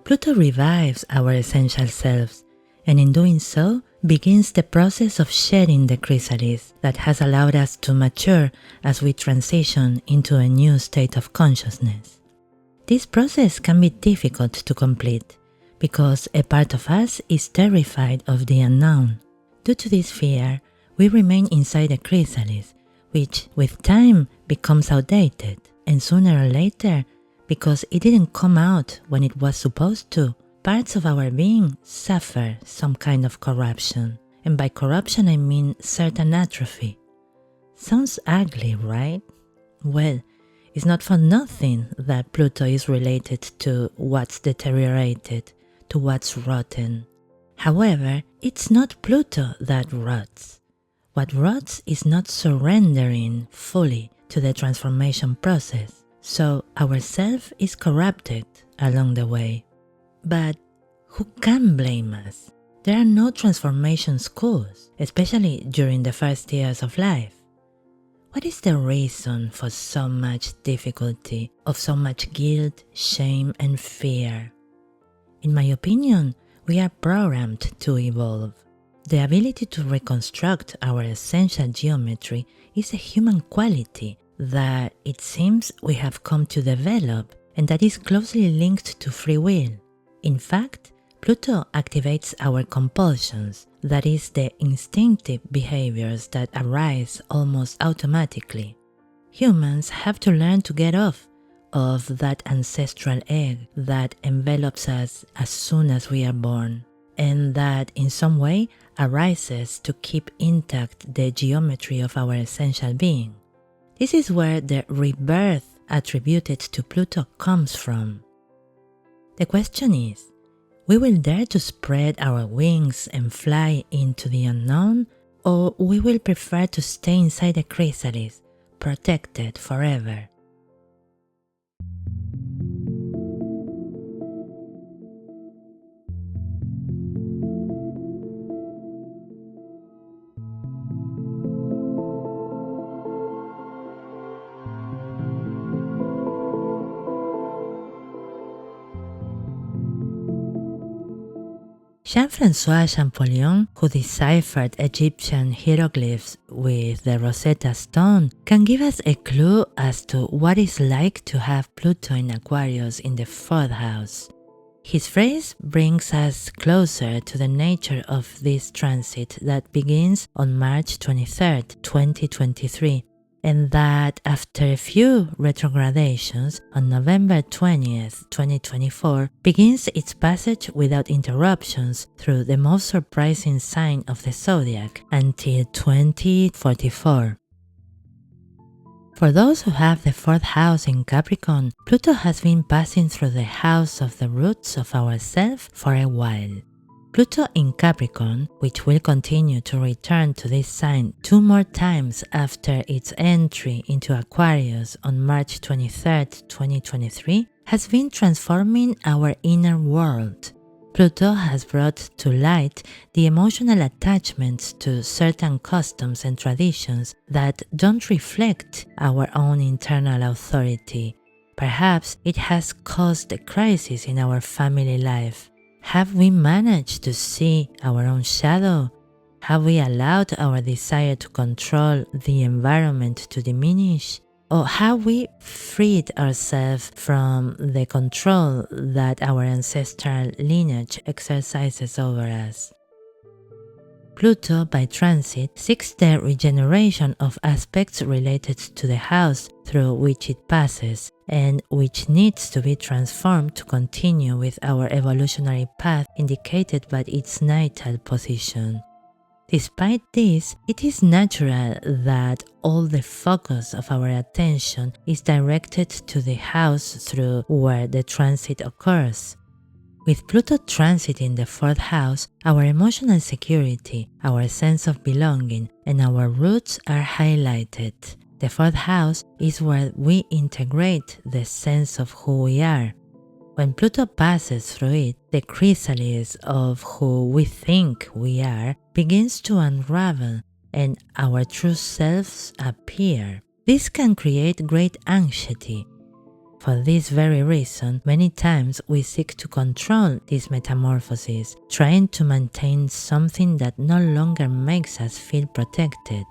Pluto revives our essential selves, and in doing so, begins the process of shedding the chrysalis that has allowed us to mature as we transition into a new state of consciousness. This process can be difficult to complete because a part of us is terrified of the unknown. Due to this fear, we remain inside the chrysalis, which with time becomes outdated, and sooner or later, because it didn't come out when it was supposed to, parts of our being suffer some kind of corruption, and by corruption I mean certain atrophy. Sounds ugly, right? Well, it's not for nothing that Pluto is related to what's deteriorated, to what's rotten. However, it's not Pluto that rots. What rots is not surrendering fully to the transformation process, so our self is corrupted along the way. But who can blame us? There are no transformation schools, especially during the first years of life. What is the reason for so much difficulty, of so much guilt, shame, and fear? In my opinion, we are programmed to evolve. The ability to reconstruct our essential geometry is a human quality that it seems we have come to develop and that is closely linked to free will. In fact, Pluto activates our compulsions, that is, the instinctive behaviors that arise almost automatically. Humans have to learn to get off of that ancestral egg that envelops us as soon as we are born, and that in some way arises to keep intact the geometry of our essential being. This is where the rebirth attributed to Pluto comes from. The question is, we will dare to spread our wings and fly into the unknown, or we will prefer to stay inside the chrysalis, protected forever? Jean-François Champollion, who deciphered Egyptian hieroglyphs with the Rosetta Stone, can give us a clue as to what it's like to have Pluto in Aquarius in the 4th house. His phrase brings us closer to the nature of this transit that begins on March 23rd, 2023, and that after a few retrogradations on November 20th, 2024, begins its passage without interruptions through the most surprising sign of the zodiac until 2044. For those who have the 4th house in Capricorn, Pluto has been passing through the house of the roots of ourself for a while. Pluto in Capricorn, which will continue to return to this sign 2 more times after its entry into Aquarius on March 23, 2023, has been transforming our inner world. Pluto has brought to light the emotional attachments to certain customs and traditions that don't reflect our own internal authority. Perhaps it has caused a crisis in our family life. Have we managed to see our own shadow? Have we allowed our desire to control the environment to diminish? Or have we freed ourselves from the control that our ancestral lineage exercises over us? Pluto, by transit, seeks the regeneration of aspects related to the house through which it passes, and which needs to be transformed to continue with our evolutionary path indicated by its natal position. Despite this, it is natural that all the focus of our attention is directed to the house through where the transit occurs. With Pluto transiting the 4th house, our emotional security, our sense of belonging, and our roots are highlighted. The 4th house is where we integrate the sense of who we are. When Pluto passes through it, the chrysalis of who we think we are begins to unravel and our true selves appear. This can create great anxiety. For this very reason, many times we seek to control this metamorphosis, trying to maintain something that no longer makes us feel protected.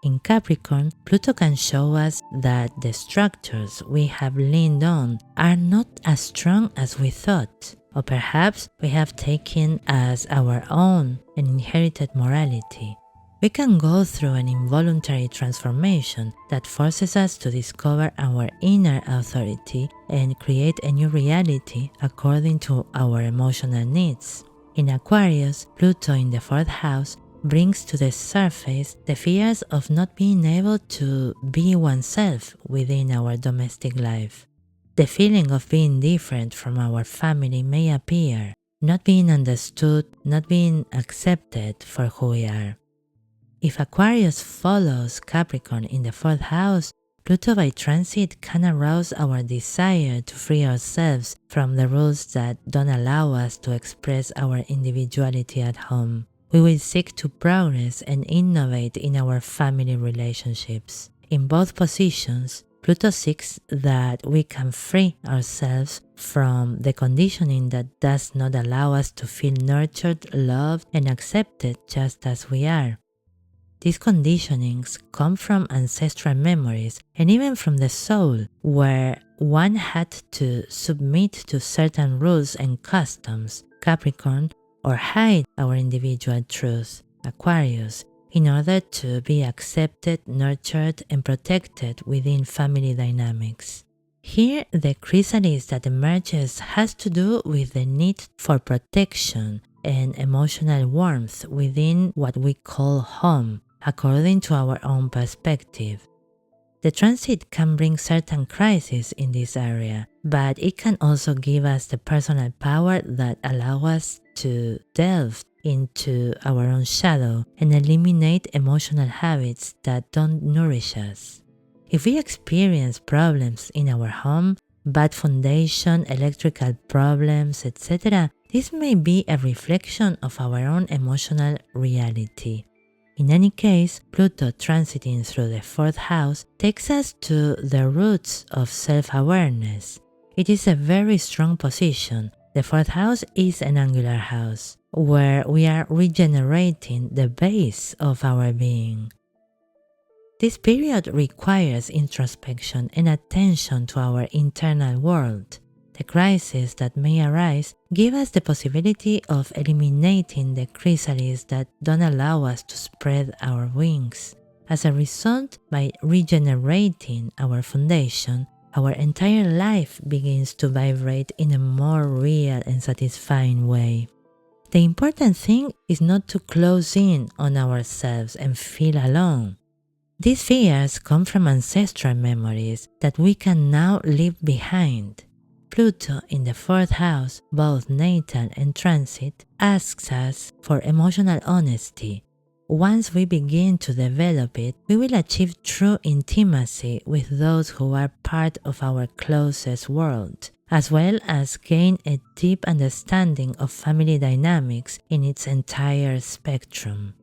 In Capricorn, Pluto can show us that the structures we have leaned on are not as strong as we thought, or perhaps we have taken as our own an inherited morality. We can go through an involuntary transformation that forces us to discover our inner authority and create a new reality according to our emotional needs. In Aquarius, Pluto in the 4th house brings to the surface the fears of not being able to be oneself within our domestic life. The feeling of being different from our family may appear, not being understood, not being accepted for who we are. If Aquarius follows Capricorn in the 4th house, Pluto by transit can arouse our desire to free ourselves from the rules that don't allow us to express our individuality at home. We will seek to progress and innovate in our family relationships. In both positions, Pluto seeks that we can free ourselves from the conditioning that does not allow us to feel nurtured, loved, and accepted just as we are. These conditionings come from ancestral memories and even from the soul, where one had to submit to certain rules and customs, Capricorn, or hide our individual truth, Aquarius, in order to be accepted, nurtured, and protected within family dynamics. Here, the chrysalis that emerges has to do with the need for protection and emotional warmth within what we call home, according to our own perspective. The transit can bring certain crises in this area, but it can also give us the personal power that allows us to delve into our own shadow and eliminate emotional habits that don't nourish us. If we experience problems in our home, bad foundation, electrical problems, etc., this may be a reflection of our own emotional reality. In any case, Pluto transiting through the 4th house takes us to the roots of self-awareness. It is a very strong position. The 4th house is an angular house, where we are regenerating the base of our being. This period requires introspection and attention to our internal world. The crises that may arise give us the possibility of eliminating the chrysalis that don't allow us to spread our wings. As a result, by regenerating our foundation, our entire life begins to vibrate in a more real and satisfying way. The important thing is not to close in on ourselves and feel alone. These fears come from ancestral memories that we can now leave behind. Pluto in the 4th house, both natal and transit, asks us for emotional honesty. Once we begin to develop it, we will achieve true intimacy with those who are part of our closest world, as well as gain a deep understanding of family dynamics in its entire spectrum.